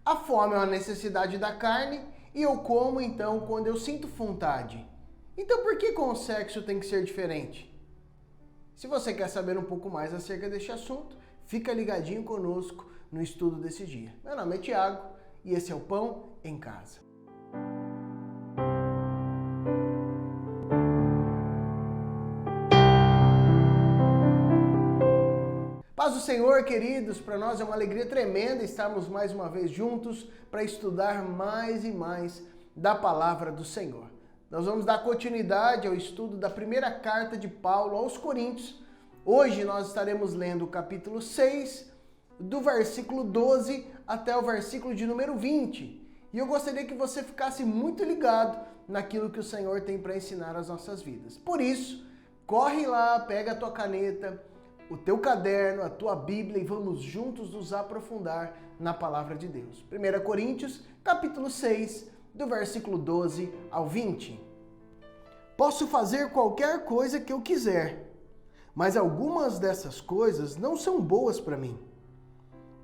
A fome é uma necessidade da carne e eu como então quando eu sinto vontade. Então por que com o sexo tem que ser diferente? Se você quer saber um pouco mais acerca deste assunto, fica ligadinho conosco no estudo desse dia. Meu nome é Tiago e esse é o Pão em Casa. Paz do Senhor, queridos, para nós é uma alegria tremenda estarmos mais uma vez juntos para estudar mais e mais da palavra do Senhor. Nós vamos dar continuidade ao estudo da primeira carta de Paulo aos Coríntios. Hoje nós estaremos lendo o capítulo 6, do versículo 12 até o versículo de número 20. E eu gostaria que você ficasse muito ligado naquilo que o Senhor tem para ensinar às nossas vidas. Por isso, corre lá, pega a tua caneta, o teu caderno, a tua Bíblia e vamos juntos nos aprofundar na palavra de Deus. 1 Coríntios, capítulo 6, do versículo 12 ao 20. Posso fazer qualquer coisa que eu quiser, mas algumas dessas coisas não são boas para mim.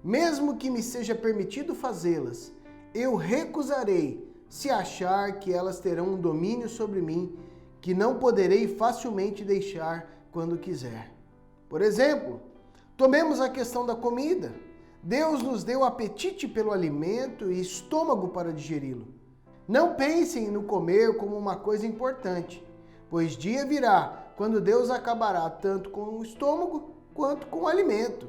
Mesmo que me seja permitido fazê-las, eu recusarei se achar que elas terão um domínio sobre mim que não poderei facilmente deixar quando quiser. Por exemplo, tomemos a questão da comida. Deus nos deu apetite pelo alimento e estômago para digeri-lo. Não pensem no comer como uma coisa importante, pois dia virá quando Deus acabará tanto com o estômago quanto com o alimento.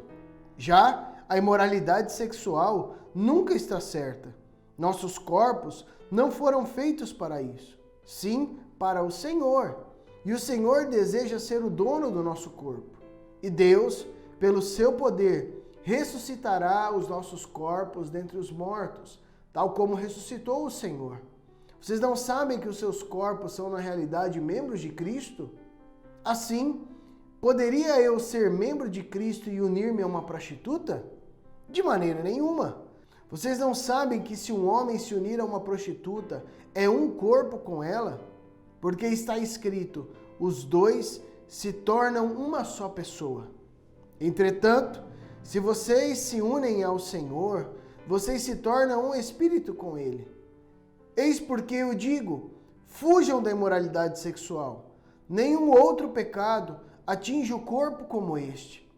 Já a imoralidade sexual nunca está certa. Nossos corpos não foram feitos para isso, sim para o Senhor. E o Senhor deseja ser o dono do nosso corpo. E Deus, pelo seu poder, ressuscitará os nossos corpos dentre os mortos, tal como ressuscitou o Senhor. Vocês não sabem que os seus corpos são na realidade membros de Cristo? Assim, poderia eu ser membro de Cristo e unir-me a uma prostituta? De maneira nenhuma. Vocês não sabem que se um homem se unir a uma prostituta, é um corpo com ela? Porque está escrito, os dois se tornam uma só pessoa. Entretanto, se vocês se unem ao Senhor, vocês se tornam um espírito com Ele. Eis porque eu digo, fujam da imoralidade sexual. Nenhum outro pecado atinge o corpo como este.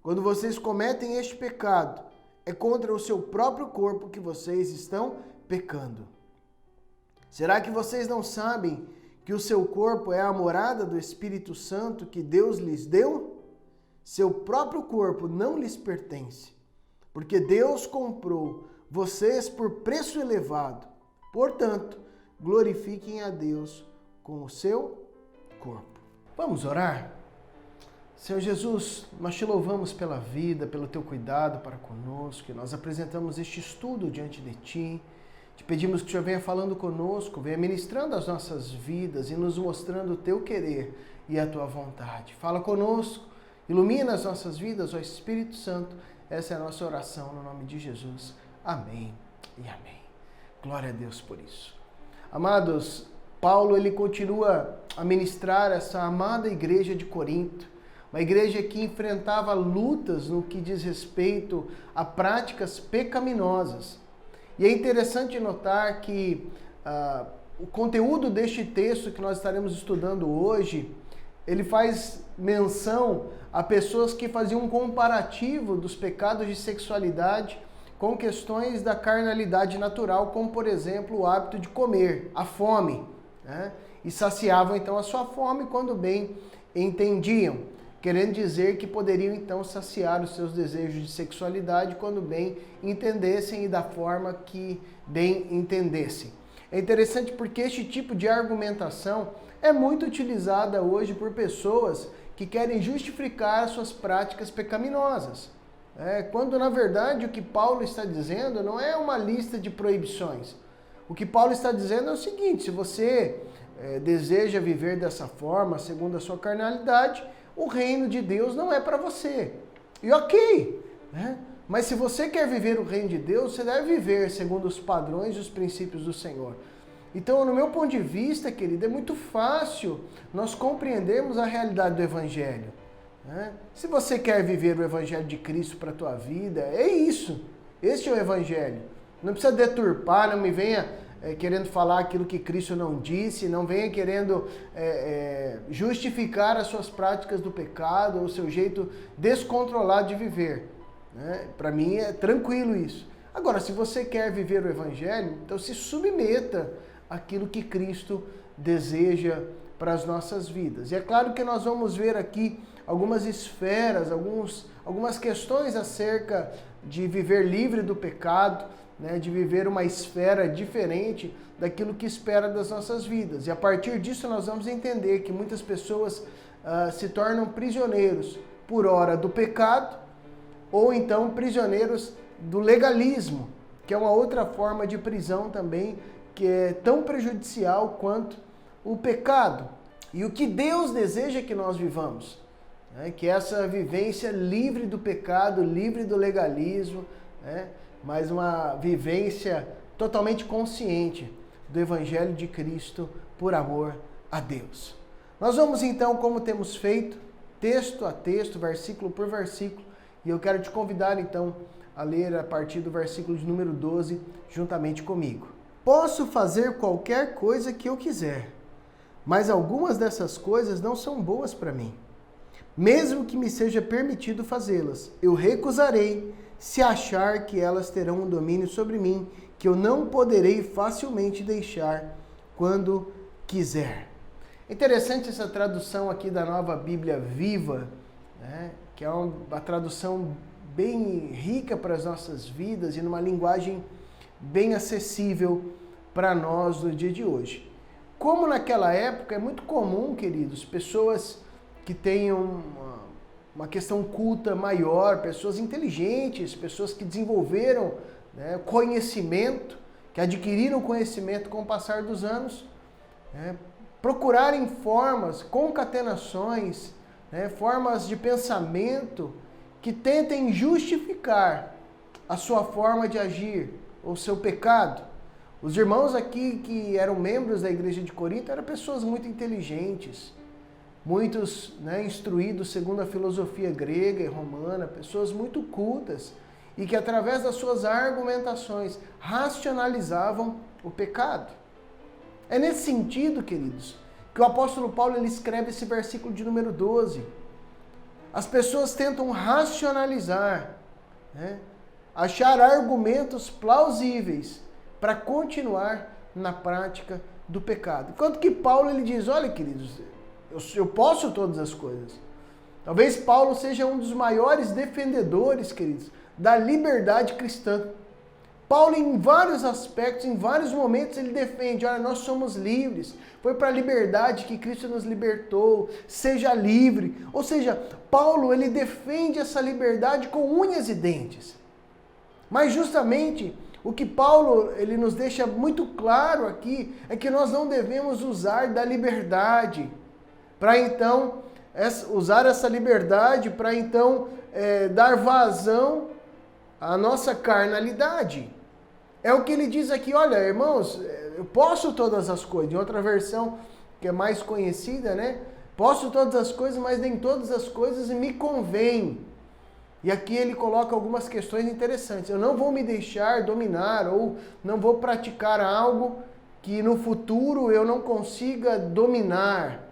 Quando vocês cometem este pecado, é contra o seu próprio corpo que vocês estão pecando. Será que vocês não sabem que o seu corpo é a morada do Espírito Santo que Deus lhes deu? Seu próprio corpo não lhes pertence, porque Deus comprou vocês por preço elevado. Portanto, glorifiquem a Deus com o seu corpo. Vamos orar? Senhor Jesus, nós te louvamos pela vida, pelo teu cuidado para conosco, e nós apresentamos este estudo diante de ti. Te pedimos que o Senhor venha falando conosco, venha ministrando as nossas vidas e nos mostrando o teu querer e a tua vontade. Fala conosco, ilumina as nossas vidas, ó Espírito Santo. Essa é a nossa oração no nome de Jesus. Amém e amém. Glória a Deus por isso. Amados, Paulo ele continua a ministrar essa amada igreja de Corinto, uma igreja que enfrentava lutas no que diz respeito a práticas pecaminosas. E é interessante notar que o conteúdo deste texto que nós estaremos estudando hoje, ele faz menção a pessoas que faziam um comparativo dos pecados de sexualidade com questões da carnalidade natural, como por exemplo o hábito de comer, a fome, né? E saciavam então a sua fome quando bem entendiam, querendo dizer que poderiam então saciar os seus desejos de sexualidade quando bem entendessem e da forma que bem entendessem. É interessante porque este tipo de argumentação é muito utilizada hoje por pessoas que querem justificar suas práticas pecaminosas. Quando na verdade o que Paulo está dizendo não é uma lista de proibições. O que Paulo está dizendo é o seguinte, se você deseja viver dessa forma, segundo a sua carnalidade, o reino de Deus não é para você. E ok, né? Mas se você quer viver o reino de Deus, você deve viver segundo os padrões e os princípios do Senhor. Então, no meu ponto de vista, querido, é muito fácil nós compreendermos a realidade do Evangelho. Né? Se você quer viver o Evangelho de Cristo para a tua vida, é isso. Este é o Evangelho. Não precisa deturpar, não me venha querendo falar aquilo que Cristo não disse, não venha querendo justificar as suas práticas do pecado, ou o seu jeito descontrolado de viver. Né? Para mim é tranquilo isso. Agora, se você quer viver o Evangelho, então se submeta àquilo que Cristo deseja para as nossas vidas. E é claro que nós vamos ver aqui algumas esferas, algumas questões acerca de viver livre do pecado, né, de viver uma esfera diferente daquilo que espera das nossas vidas. E a partir disso nós vamos entender que muitas pessoas se tornam prisioneiros, por ora, do pecado, ou então prisioneiros do legalismo, que é uma outra forma de prisão também, que é tão prejudicial quanto o pecado. E o que Deus deseja que nós vivamos, né, que é essa vivência livre do pecado, livre do legalismo, né, mas uma vivência totalmente consciente do Evangelho de Cristo por amor a Deus. Nós vamos então, como temos feito, texto a texto, versículo por versículo, e eu quero te convidar então a ler a partir do versículo de número 12, juntamente comigo. Posso fazer qualquer coisa que eu quiser, mas algumas dessas coisas não são boas para mim. Mesmo que me seja permitido fazê-las, eu recusarei se achar que elas terão um domínio sobre mim, que eu não poderei facilmente deixar quando quiser. Interessante essa tradução aqui da Nova Bíblia Viva, né? Que é uma tradução bem rica para as nossas vidas e numa linguagem bem acessível para nós no dia de hoje. Como naquela época é muito comum, queridos, pessoas que tenham uma questão culta maior, pessoas inteligentes, pessoas que desenvolveram, né, conhecimento, que adquiriram conhecimento com o passar dos anos, né, procurarem formas, concatenações, né, formas de pensamento que tentem justificar a sua forma de agir, ou seu pecado. Os irmãos aqui que eram membros da igreja de Corinto eram pessoas muito inteligentes, muitos, né, instruídos segundo a filosofia grega e romana, pessoas muito cultas e que através das suas argumentações racionalizavam o pecado. É nesse sentido, queridos, que o apóstolo Paulo ele escreve esse versículo de número 12. As pessoas tentam racionalizar, né, achar argumentos plausíveis para continuar na prática do pecado. Enquanto que Paulo ele diz, olha, queridos, eu posso todas as coisas. Talvez Paulo seja um dos maiores defendedores, queridos, da liberdade cristã. Paulo, em vários aspectos, em vários momentos, ele defende, olha, nós somos livres. Foi para a liberdade que Cristo nos libertou. Seja livre. Ou seja, Paulo, ele defende essa liberdade com unhas e dentes. Mas justamente o que Paulo ele nos deixa muito claro aqui é que nós não devemos usar da liberdade para então usar essa liberdade para então dar vazão à nossa carnalidade. É o que ele diz aqui, olha, irmãos, eu posso todas as coisas. Em outra versão que é mais conhecida, né? Posso todas as coisas, mas nem todas as coisas me convêm. E aqui ele coloca algumas questões interessantes. Eu não vou me deixar dominar ou não vou praticar algo que no futuro eu não consiga dominar.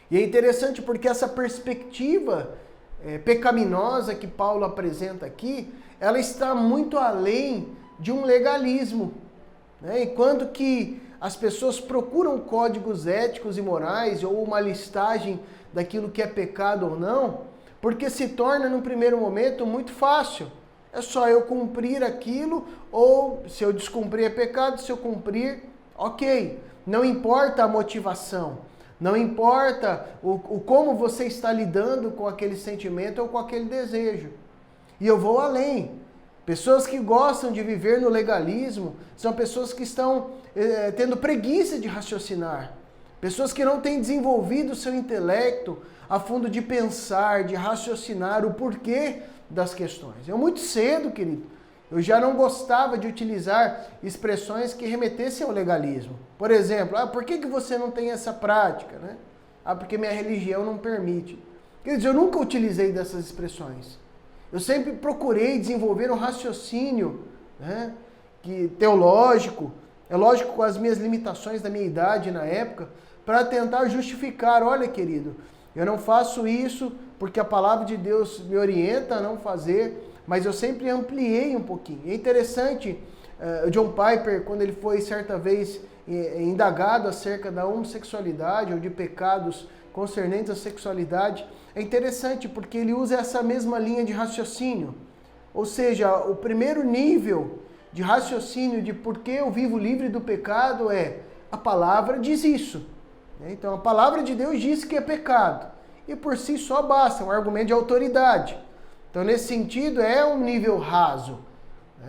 E é interessante porque essa perspectiva pecaminosa que Paulo apresenta aqui, ela está muito além de um legalismo. Né? Enquanto que as pessoas procuram códigos éticos e morais ou uma listagem daquilo que é pecado ou não, porque se torna, num primeiro momento, muito fácil. É só eu cumprir aquilo, ou se eu descumprir é pecado, se eu cumprir, ok. Não importa a motivação, não importa o como você está lidando com aquele sentimento ou com aquele desejo. E eu vou além. Pessoas que gostam de viver no legalismo são pessoas que estão tendo preguiça de raciocinar. Pessoas que não têm desenvolvido o seu intelecto a fundo de pensar, de raciocinar o porquê das questões. Eu muito cedo, querido, eu já não gostava de utilizar expressões que remetessem ao legalismo. Por exemplo, por que você não tem essa prática? Né? Porque minha religião não permite. Quer eu nunca utilizei dessas expressões. Eu sempre procurei desenvolver um raciocínio, né, teológico, é lógico com as minhas limitações da minha idade na época, para tentar justificar, olha querido, eu não faço isso porque a palavra de Deus me orienta a não fazer, mas eu sempre ampliei um pouquinho. É interessante, John Piper, quando ele foi certa vez indagado acerca da homossexualidade ou de pecados concernentes à sexualidade, é interessante porque ele usa essa mesma linha de raciocínio. Ou seja, o primeiro nível de raciocínio de por que eu vivo livre do pecado é a palavra diz isso. Então a palavra de Deus diz que é pecado. E por si só basta, é um argumento de autoridade. Então nesse sentido é um nível raso.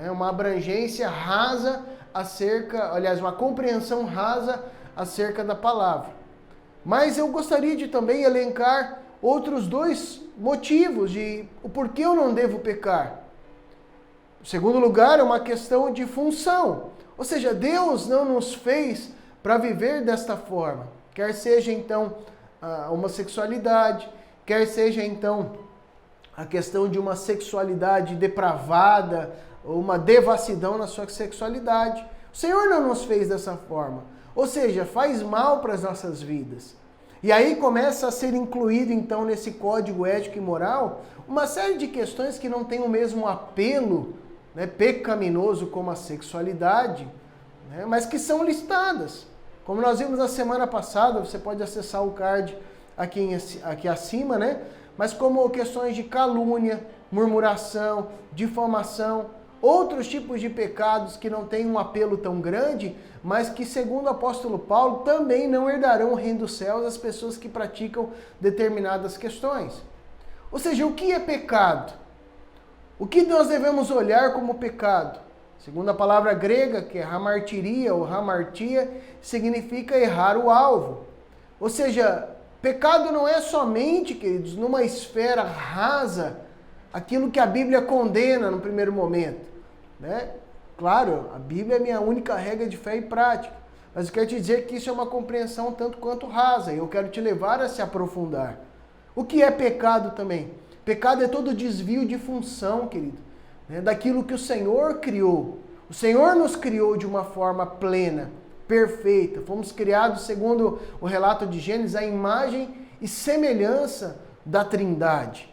É uma abrangência rasa acerca, aliás, uma compreensão rasa acerca da palavra. Mas eu gostaria de também elencar outros dois motivos de o porquê eu não devo pecar. Em segundo lugar, é uma questão de função. Ou seja, Deus não nos fez para viver desta forma. Quer seja então a homossexualidade, quer seja então a questão de uma sexualidade depravada, ou uma devassidão na sua sexualidade. O Senhor não nos fez dessa forma. Ou seja, faz mal para as nossas vidas. E aí começa a ser incluído então nesse código ético e moral uma série de questões que não têm o mesmo apelo, né, pecaminoso como a sexualidade, né, mas que são listadas. Como nós vimos na semana passada, você pode acessar o card aqui acima, né? Mas como questões de calúnia, murmuração, difamação, outros tipos de pecados que não têm um apelo tão grande, mas que, segundo o apóstolo Paulo, também não herdarão o reino dos céus as pessoas que praticam determinadas questões. Ou seja, o que é pecado? O que nós devemos olhar como pecado? Segundo a palavra grega, que é hamartiria ou hamartia, significa errar o alvo. Ou seja, pecado não é somente, queridos, numa esfera rasa, aquilo que a Bíblia condena no primeiro momento, né? Claro, a Bíblia é minha única regra de fé e prática, mas eu quero te dizer que isso é uma compreensão tanto quanto rasa, e eu quero te levar a se aprofundar. O que é pecado também? Pecado é todo desvio de função, querido, né? Daquilo que o Senhor criou. O Senhor nos criou de uma forma plena, perfeita. Fomos criados, segundo o relato de Gênesis, à imagem e semelhança da Trindade.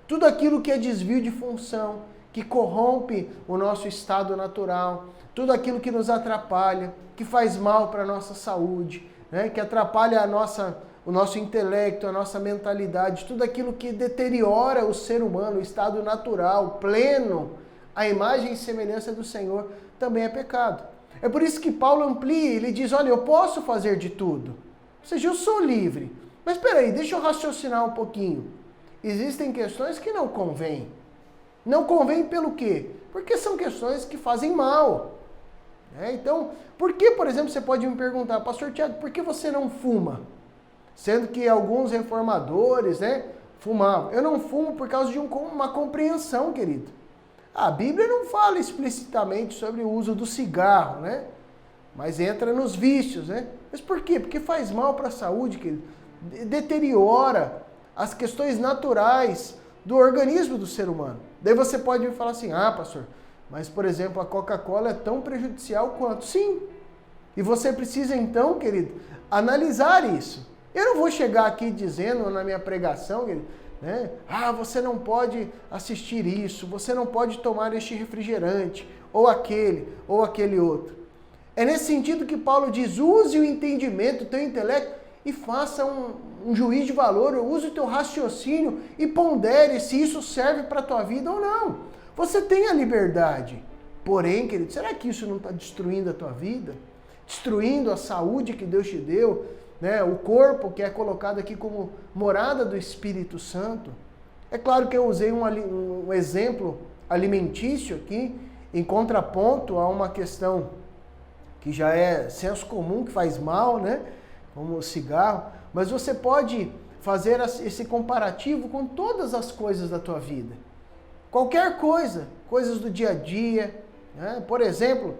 Tudo aquilo que é desvio de função, que corrompe o nosso estado natural, tudo aquilo que nos atrapalha, que faz mal para a nossa saúde, né? Que atrapalha o nosso intelecto, a nossa mentalidade, tudo aquilo que deteriora o ser humano, o estado natural, pleno, a imagem e semelhança do Senhor, também é pecado. É por isso que Paulo amplia, ele diz, olha, eu posso fazer de tudo. Ou seja, eu sou livre. Mas espera aí, deixa eu raciocinar um pouquinho. Existem questões que não convêm. Não convém pelo quê? Porque são questões que fazem mal. Então, por que, por exemplo, você pode me perguntar, pastor Tiago, por que você não fuma? Sendo que alguns reformadores, né, fumavam. Eu não fumo por causa de uma compreensão, querido. A Bíblia não fala explicitamente sobre o uso do cigarro, né? Mas entra nos vícios, né? Mas por quê? Porque faz mal para a saúde, querido. Deteriora as questões naturais do organismo do ser humano. Daí você pode me falar assim, pastor, mas por exemplo, a Coca-Cola é tão prejudicial quanto? Sim. E você precisa então, querido, analisar isso. Eu não vou chegar aqui dizendo na minha pregação, querido, né? Você não pode assistir isso, você não pode tomar este refrigerante, ou aquele outro. É nesse sentido que Paulo diz, use o entendimento, o teu intelecto, e faça um juízo de valor, use o teu raciocínio e pondere se isso serve para a tua vida ou não. Você tem a liberdade. Porém, querido, será que isso não está destruindo a tua vida? Destruindo a saúde que Deus te deu? Né, o corpo que é colocado aqui como morada do Espírito Santo. É claro que eu usei um exemplo alimentício aqui, em contraponto a uma questão que já é senso comum, que faz mal, né, como o cigarro, mas você pode fazer esse comparativo com todas as coisas da tua vida. Qualquer coisa, coisas do dia a dia, né? Por exemplo,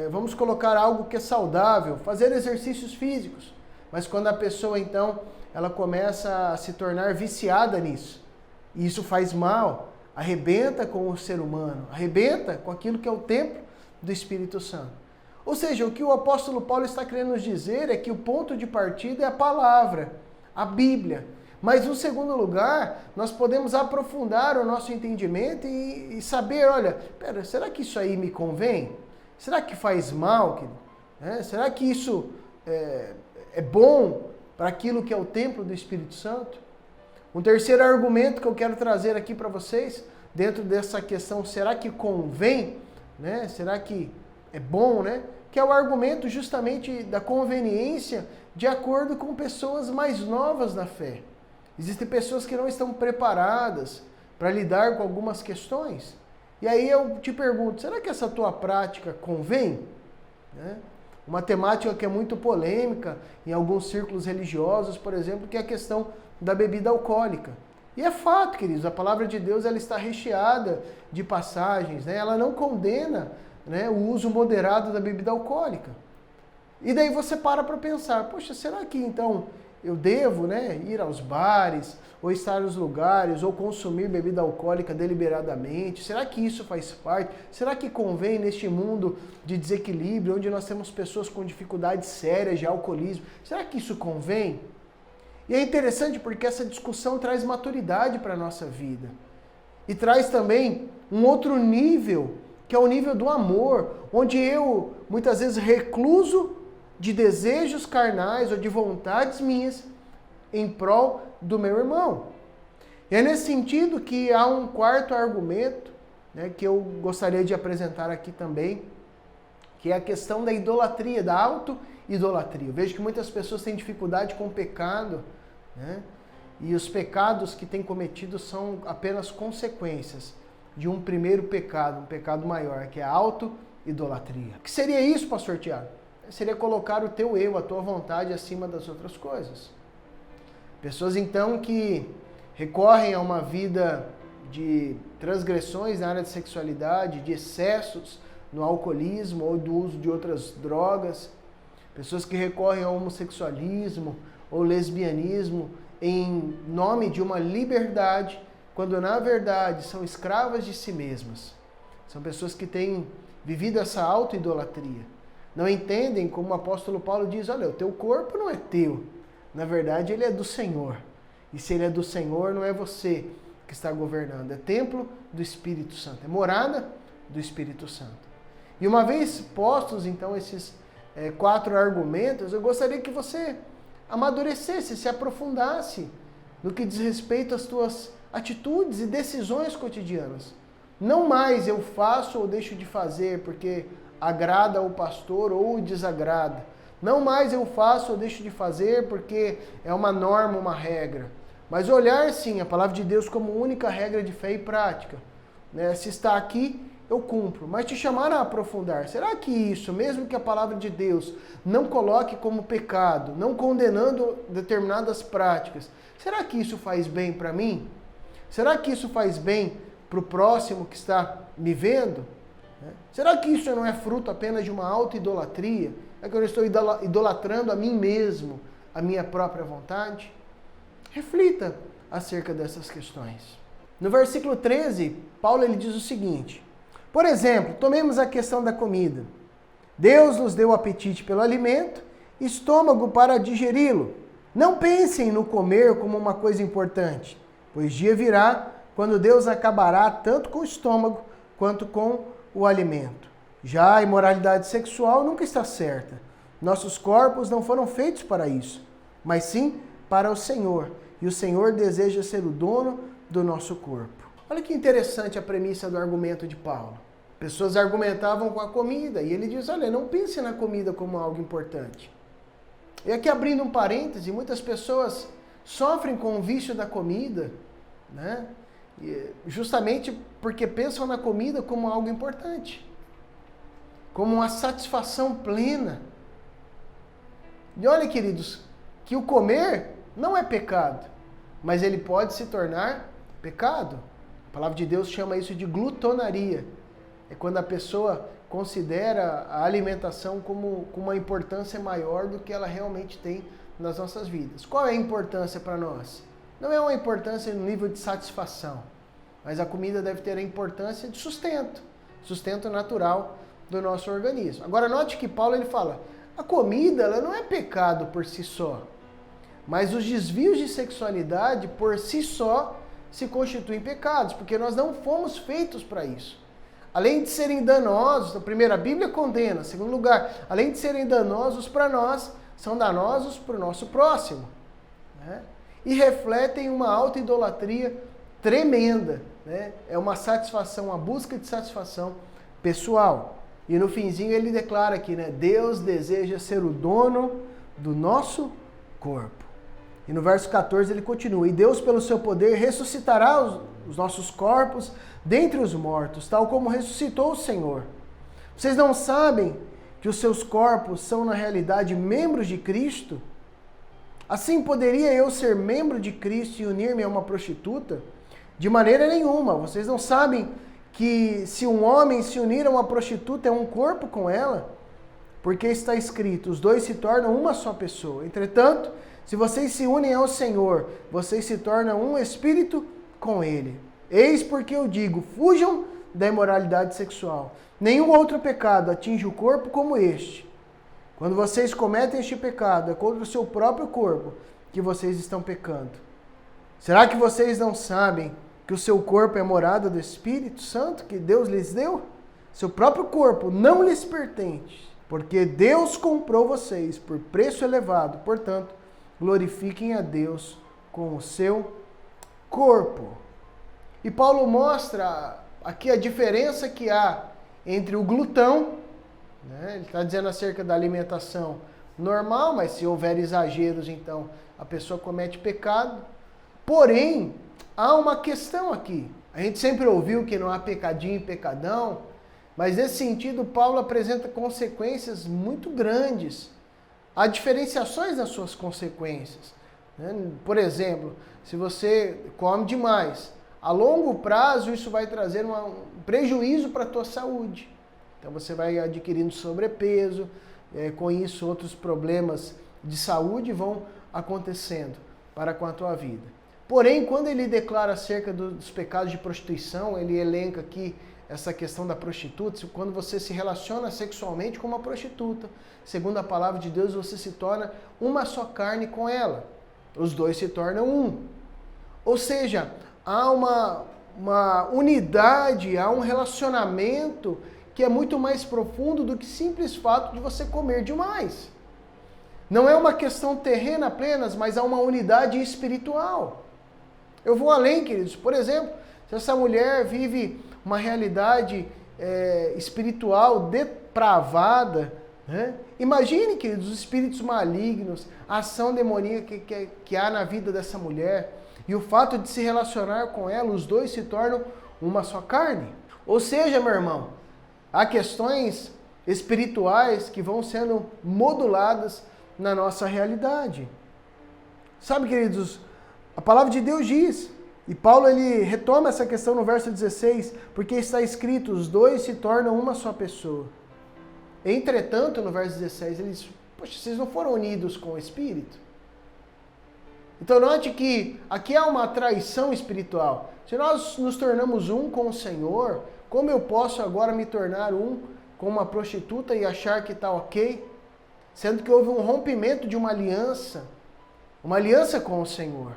vamos colocar algo que é saudável, fazer exercícios físicos. Mas quando a pessoa, então, ela começa a se tornar viciada nisso, e isso faz mal, arrebenta com o ser humano, arrebenta com aquilo que é o templo do Espírito Santo. Ou seja, o que o apóstolo Paulo está querendo nos dizer é que o ponto de partida é a palavra, a Bíblia. Mas, no segundo lugar, nós podemos aprofundar o nosso entendimento e saber, olha, será que isso aí me convém? Será que faz mal? Será que isso é bom para aquilo que é o templo do Espírito Santo? Um terceiro argumento que eu quero trazer aqui para vocês, dentro dessa questão, será que convém? Será que é bom? Que é o argumento justamente da conveniência de acordo com pessoas mais novas na fé. Existem pessoas que não estão preparadas para lidar com algumas questões. E aí eu te pergunto, será que essa tua prática convém? Uma temática que é muito polêmica em alguns círculos religiosos, por exemplo, que é a questão da bebida alcoólica. E é fato, queridos, a palavra de Deus ela está recheada de passagens, ela não condena o uso moderado da bebida alcoólica. E daí você para pensar, poxa, será que então eu devo ir aos bares, ou estar nos lugares, ou consumir bebida alcoólica deliberadamente? Será que isso faz parte? Será que convém neste mundo de desequilíbrio, onde nós temos pessoas com dificuldades sérias de alcoolismo? Será que isso convém? E é interessante porque essa discussão traz maturidade para a nossa vida. E traz também um outro nível, que é o nível do amor, onde eu muitas vezes recluso de desejos carnais ou de vontades minhas em prol do meu irmão. E é nesse sentido que há um quarto argumento que eu gostaria de apresentar aqui também, que é a questão da idolatria, da auto-idolatria. Eu vejo que muitas pessoas têm dificuldade com o pecado, e os pecados que têm cometido são apenas consequências de um primeiro pecado, um pecado maior, que é a auto-idolatria. O que seria isso, pastor Tiago? Seria colocar o teu eu, a tua vontade acima das outras coisas. Pessoas então que recorrem a uma vida de transgressões na área de sexualidade, de excessos no alcoolismo ou do uso de outras drogas. Pessoas que recorrem ao homossexualismo ou lesbianismo em nome de uma liberdade, quando na verdade são escravas de si mesmas. São pessoas que têm vivido essa auto-idolatria. Não entendem, como o apóstolo Paulo diz, olha, o teu corpo não é teu. Na verdade, ele é do Senhor. E se ele é do Senhor, não é você que está governando. É templo do Espírito Santo. É morada do Espírito Santo. E uma vez postos, então, esses 4 argumentos, eu gostaria que você amadurecesse, se aprofundasse no que diz respeito às tuas atitudes e decisões cotidianas. Não mais eu faço ou deixo de fazer porque agrada ao pastor ou o desagrada. Não mais eu faço ou deixo de fazer porque é uma norma, uma regra. Mas olhar sim a palavra de Deus como única regra de fé e prática. Se está aqui, eu cumpro. Mas te chamaram a aprofundar. Será que isso, mesmo que a palavra de Deus não coloque como pecado, não condenando determinadas práticas, será que isso faz bem para mim? Será que isso faz bem para o próximo que está me vendo? Será que isso não é fruto apenas de uma auto-idolatria? É que eu estou idolatrando a mim mesmo, a minha própria vontade? Reflita acerca dessas questões. No versículo 13, Paulo ele diz o seguinte: por exemplo, tomemos a questão da comida. Deus nos deu apetite pelo alimento, estômago para digeri-lo. Não pensem no comer como uma coisa importante, pois dia virá quando Deus acabará tanto com o estômago quanto com o alimento. Já a imoralidade sexual nunca está certa. Nossos corpos não foram feitos para isso, mas sim para o Senhor. E o Senhor deseja ser o dono do nosso corpo. Olha que interessante a premissa do argumento de Paulo. Pessoas argumentavam com a comida e ele diz, olha, não pense na comida como algo importante. E aqui abrindo um parêntese, muitas pessoas sofrem com o vício da comida, justamente porque pensam na comida como algo importante, como uma satisfação plena. E olha, queridos, que o comer não é pecado, mas ele pode se tornar pecado. A palavra de Deus chama isso de glutonaria. É quando a pessoa considera a alimentação como uma importância maior do que ela realmente tem nas nossas vidas. Qual é a importância para nós? Não é uma importância no nível de satisfação, mas a comida deve ter a importância de sustento natural do nosso organismo. Agora note que Paulo ele fala, a comida ela não é pecado por si só, mas os desvios de sexualidade por si só se constituem pecados, porque nós não fomos feitos para isso. Além de serem danosos, a primeira, a Bíblia condena. Em segundo lugar, além de serem danosos para nós, são danosos para o nosso próximo. Né? E refletem uma auto-idolatria tremenda. Né? É uma satisfação, uma busca de satisfação pessoal. E no finzinho ele declara aqui, né? Deus deseja ser o dono do nosso corpo. E no verso 14 ele continua, e Deus pelo seu poder ressuscitará os nossos corpos dentre os mortos, tal como ressuscitou o Senhor. Vocês não sabem que os seus corpos são na realidade membros de Cristo? Assim poderia eu ser membro de Cristo e unir-me a uma prostituta? De maneira nenhuma. Vocês não sabem que se um homem se unir a uma prostituta é um corpo com ela? Porque está escrito, os dois se tornam uma só pessoa. Entretanto, se vocês se unem ao Senhor, vocês se tornam um espírito com Ele. Eis porque eu digo, fujam da imoralidade sexual. Nenhum outro pecado atinge o corpo como este. Quando vocês cometem este pecado, é contra o seu próprio corpo que vocês estão pecando. Será que vocês não sabem que o seu corpo é morada do Espírito Santo que Deus lhes deu? Seu próprio corpo não lhes pertence, porque Deus comprou vocês por preço elevado. Portanto, glorifiquem a Deus com o seu corpo. E Paulo mostra aqui a diferença que há entre o glutão, né? Ele está dizendo acerca da alimentação normal, mas se houver exageros, então a pessoa comete pecado. Porém, há uma questão aqui. A gente sempre ouviu que não há pecadinho e pecadão, mas nesse sentido Paulo apresenta consequências muito grandes. Há diferenciações nas suas consequências. Né? Por exemplo, se você come demais, a longo prazo isso vai trazer um prejuízo para a tua saúde. Então você vai adquirindo sobrepeso, com isso outros problemas de saúde vão acontecendo para com a tua vida. Porém, quando ele declara acerca dos pecados de prostituição, ele elenca aqui essa questão da prostituta, quando você se relaciona sexualmente com uma prostituta, segundo a palavra de Deus, você se torna uma só carne com ela. Os dois se tornam um. Ou seja, há uma unidade, há um relacionamento que é muito mais profundo do que simples fato de você comer demais. Não é uma questão terrena apenas, mas há uma unidade espiritual. Eu vou além, queridos. Por exemplo, se essa mulher vive uma realidade espiritual depravada, né? Imagine, queridos, os espíritos malignos, a ação demoníaca que há na vida dessa mulher, e o fato de se relacionar com ela, os dois se tornam uma só carne. Ou seja, meu irmão, há questões espirituais que vão sendo moduladas na nossa realidade. Sabe, queridos, a palavra de Deus diz, e Paulo ele retoma essa questão no verso 16, porque está escrito, os dois se tornam uma só pessoa. Entretanto, no verso 16, ele diz, poxa, vocês não foram unidos com o Espírito? Então note que aqui há uma traição espiritual. Se nós nos tornamos um com o Senhor, como eu posso agora me tornar um com uma prostituta e achar que está ok? Sendo que houve um rompimento de uma aliança com o Senhor.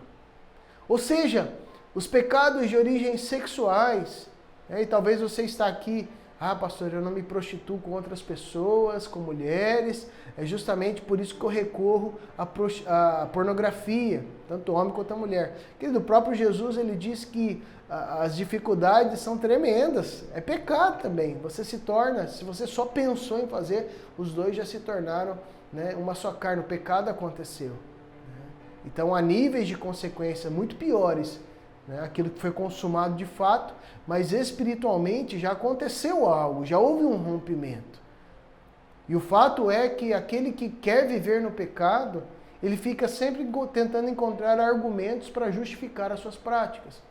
Ou seja, os pecados de origem sexuais, e talvez você está aqui, pastor, eu não me prostituo com outras pessoas, com mulheres, é justamente por isso que eu recorro à pornografia, tanto o homem quanto a mulher. Querido, o próprio Jesus, ele diz que as dificuldades são tremendas, é pecado também. Você se torna, se você só pensou em fazer, os dois já se tornaram, né, uma só carne, o pecado aconteceu. Então há níveis de consequência muito piores, né? Aquilo que foi consumado de fato, mas espiritualmente já aconteceu algo, já houve um rompimento. E o fato é que aquele que quer viver no pecado, ele fica sempre tentando encontrar argumentos para justificar as suas práticas.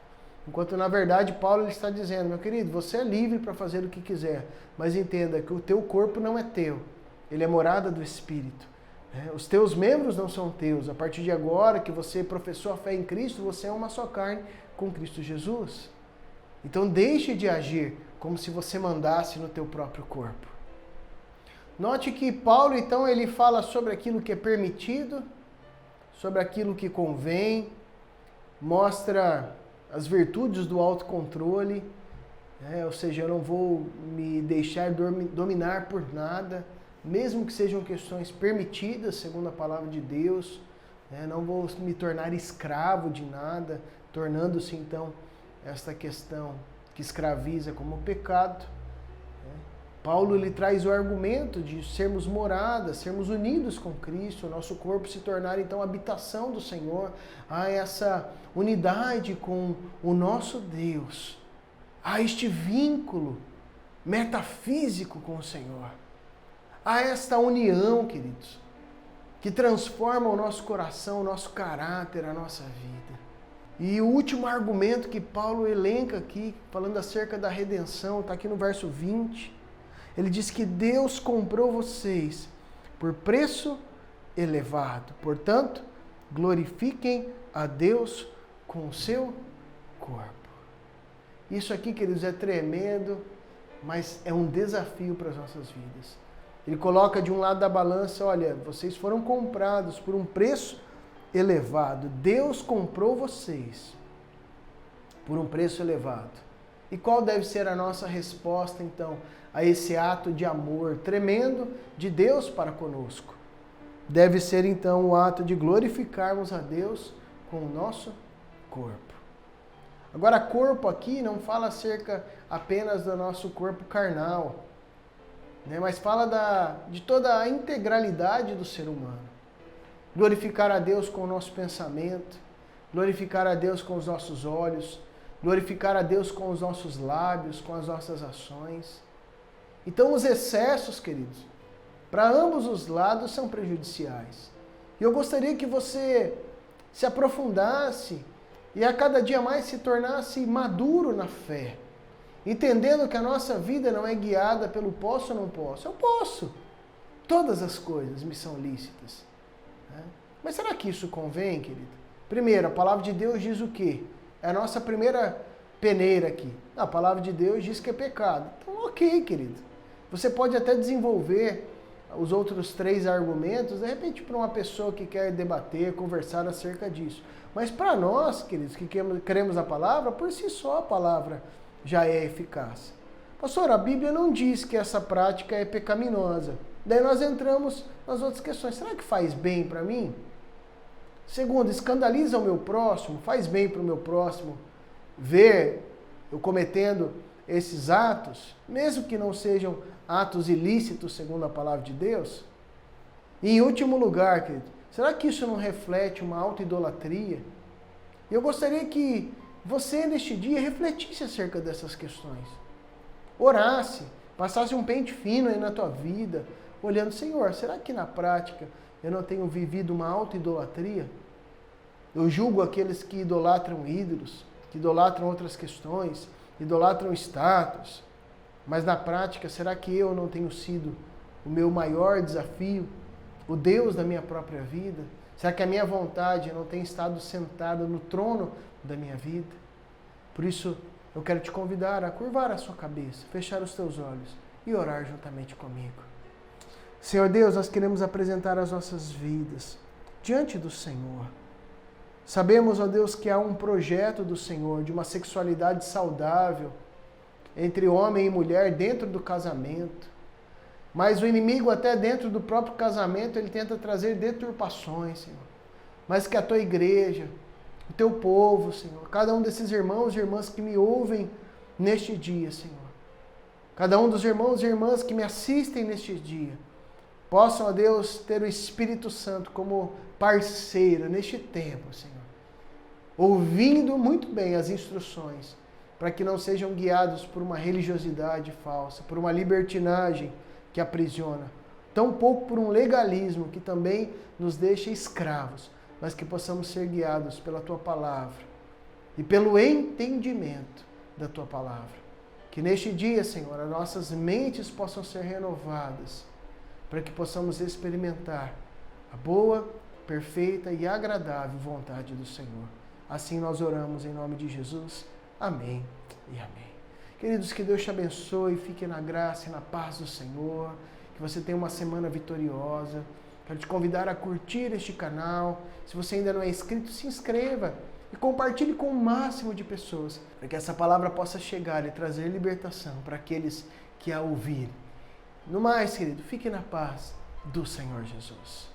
Enquanto na verdade Paulo ele está dizendo, meu querido, você é livre para fazer o que quiser, mas entenda que o teu corpo não é teu, ele é morada do Espírito. Os teus membros não são teus. A partir de agora que você professou a fé em Cristo, você é uma só carne com Cristo Jesus. Então deixe de agir como se você mandasse no teu próprio corpo. Note que Paulo, então, ele fala sobre aquilo que é permitido, sobre aquilo que convém, mostra as virtudes do autocontrole, ou seja, eu não vou me deixar dominar por nada, mesmo que sejam questões permitidas, segundo a palavra de Deus, não vou me tornar escravo de nada, tornando-se, então, esta questão que escraviza como pecado. Paulo ele traz o argumento de sermos morada, sermos unidos com Cristo, o nosso corpo se tornar então a habitação do Senhor, há essa unidade com o nosso Deus, há este vínculo metafísico com o Senhor, há esta união, queridos, que transforma o nosso coração, o nosso caráter, a nossa vida. E o último argumento que Paulo elenca aqui, falando acerca da redenção, está aqui no verso 20. Ele diz que Deus comprou vocês por preço elevado. Portanto, glorifiquem a Deus com o seu corpo. Isso aqui, queridos, é tremendo, mas é um desafio para as nossas vidas. Ele coloca de um lado da balança, olha, vocês foram comprados por um preço elevado. Deus comprou vocês por um preço elevado. E qual deve ser a nossa resposta, então, a esse ato de amor tremendo de Deus para conosco? Deve ser, então, o ato de glorificarmos a Deus com o nosso corpo. Agora, corpo aqui não fala acerca apenas do nosso corpo carnal, mas fala de toda a integralidade do ser humano. Glorificar a Deus com o nosso pensamento, glorificar a Deus com os nossos olhos, glorificar a Deus com os nossos lábios, com as nossas ações. Então os excessos, queridos, para ambos os lados são prejudiciais. E eu gostaria que você se aprofundasse e a cada dia mais se tornasse maduro na fé, entendendo que a nossa vida não é guiada pelo posso ou não posso. Eu posso. Todas as coisas me são lícitas. Mas será que isso convém, querido? Primeiro, a palavra de Deus diz o quê? É a nossa primeira peneira aqui. A palavra de Deus diz que é pecado. Então, ok, querido. Você pode até desenvolver os outros 3 argumentos, de repente, para uma pessoa que quer debater, conversar acerca disso. Mas para nós, queridos, que queremos a palavra, por si só a palavra já é eficaz. Pastor, a Bíblia não diz que essa prática é pecaminosa. Daí nós entramos nas outras questões. Será que faz bem para mim? Segundo, escandaliza o meu próximo? Faz bem para o meu próximo ver eu cometendo esses atos, mesmo que não sejam atos ilícitos segundo a palavra de Deus? E em último lugar, querido, será que isso não reflete uma autoidolatria? Eu gostaria que você neste dia refletisse acerca dessas questões. Orasse, passasse um pente fino aí na tua vida, olhando, Senhor, será que na prática eu não tenho vivido uma autoidolatria? Eu julgo aqueles que idolatram ídolos, que idolatram outras questões, idolatram status. Mas na prática, será que eu não tenho sido o meu maior desafio, o Deus da minha própria vida? Será que a minha vontade não tem estado sentada no trono da minha vida? Por isso, eu quero te convidar a curvar a sua cabeça, fechar os teus olhos e orar juntamente comigo. Senhor Deus, nós queremos apresentar as nossas vidas diante do Senhor. Sabemos, ó Deus, que há um projeto do Senhor de uma sexualidade saudável entre homem e mulher dentro do casamento. Mas o inimigo, até dentro do próprio casamento, ele tenta trazer deturpações, Senhor. Mas que a tua igreja, o teu povo, Senhor, cada um desses irmãos e irmãs que me ouvem neste dia, Senhor, cada um dos irmãos e irmãs que me assistem neste dia, possam, ó Deus, ter o Espírito Santo como parceiro neste tempo, Senhor, ouvindo muito bem as instruções, para que não sejam guiados por uma religiosidade falsa, por uma libertinagem que aprisiona, tampouco por um legalismo que também nos deixa escravos, mas que possamos ser guiados pela Tua Palavra e pelo entendimento da Tua Palavra. Que neste dia, Senhor, as nossas mentes possam ser renovadas, para que possamos experimentar a boa, perfeita e agradável vontade do Senhor. Assim nós oramos em nome de Jesus. Amém e amém. Queridos, que Deus te abençoe, fique na graça e na paz do Senhor. que você tenha uma semana vitoriosa. Quero te convidar a curtir este canal. Se você ainda não é inscrito, se inscreva e compartilhe com o máximo de pessoas, para que essa palavra possa chegar e trazer libertação para aqueles que a ouvirem. No mais, querido, fique na paz do Senhor Jesus.